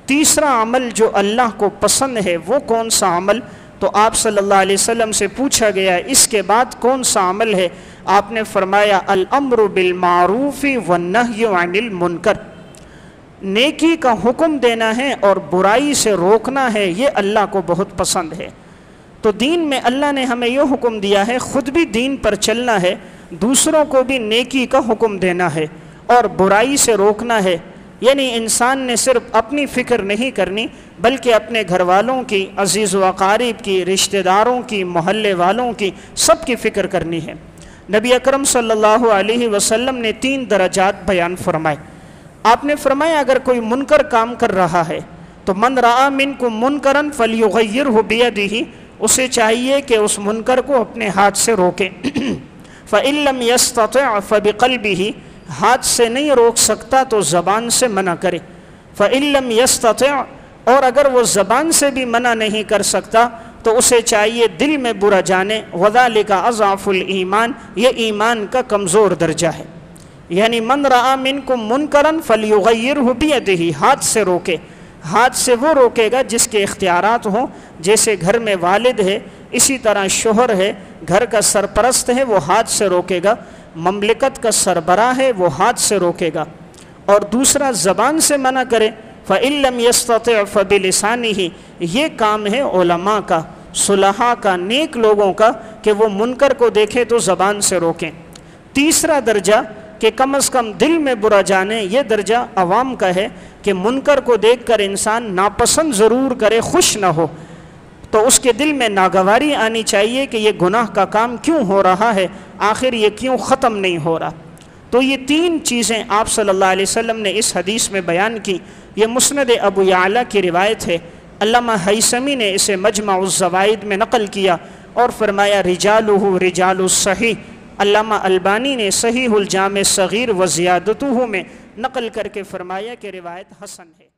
تیسرا عمل جو اللہ کو پسند ہے وہ کون سا عمل؟ تو آپ صلی اللہ علیہ وسلم سے پوچھا گیا اس کے بعد کون سا عمل ہے؟ آپ نے فرمایا الامر بالمعروف والنہی عن المنکر، نیکی کا حکم دینا ہے اور برائی سے روکنا ہے، یہ اللہ کو بہت پسند ہے۔ تو دین میں اللہ نے ہمیں یہ حکم دیا ہے، خود بھی دین پر چلنا ہے، دوسروں کو بھی نیکی کا حکم دینا ہے اور برائی سے روکنا ہے۔ یعنی انسان نے صرف اپنی فکر نہیں کرنی بلکہ اپنے گھر والوں کی، عزیز و اقارب کی، رشتہ داروں کی، محلے والوں کی، سب کی فکر کرنی ہے۔ نبی اکرم صلی اللہ علیہ وسلم نے 3 درجات بیان فرمائے۔ آپ نے فرمایا اگر کوئی منکر کام کر رہا ہے تو من رأى منکم منکرا فلیغیرہ بیدہ، اسے چاہیے کہ اس منکر کو اپنے ہاتھ سے روکے۔ فإن لم يستطع فبقلبہ، ہاتھ سے نہیں روک سکتا تو زبان سے منع کرے۔ فإن لم يستطع، اور اگر وہ زبان سے بھی منع نہیں کر سکتا تو اسے چاہیے دل میں برا جانے۔ وذالک اضعف الایمان، یہ ایمان کا کمزور درجہ ہے۔ یعنی من رأى منکم منکرا فلیغیرہ بیدہ، ہاتھ سے روکے۔ ہاتھ سے وہ روکے گا جس کے اختیارات ہوں، جیسے گھر میں والد ہے، اسی طرح شوہر ہے، گھر کا سرپرست ہے، وہ ہاتھ سے روکے گا، مملکت کا سربراہ ہے، وہ ہاتھ سے روکے گا۔ اور دوسرا زبان سے منع کرے۔ فإن لم يستطع فبلسانہ، یہ کام ہے علماء کا، صلحاء کا، نیک لوگوں کا کہ وہ منکر کو دیکھے تو زبان سے روکیں۔ تیسرا درجہ کہ کم از کم دل میں برا جانے، یہ درجہ عوام کا ہے کہ منکر کو دیکھ کر انسان ناپسند ضرور کرے، خوش نہ ہو، تو اس کے دل میں ناگواری آنی چاہیے کہ یہ گناہ کا کام کیوں ہو رہا ہے، آخر یہ کیوں ختم نہیں ہو رہا۔ تو یہ 3 چیزیں آپ صلی اللہ علیہ وسلم نے اس حدیث میں بیان کی۔ یہ مسند ابو یعلا کی روایت ہے، علامہ حیثمی نے اسے مجمع الزوائد میں نقل کیا اور فرمایا رجالہ رجال الصحیح۔ علامہ البانی نے صحیح الجامع صغیر و زیادتہ میں نقل کر کے فرمایا کہ روایت حسن ہے۔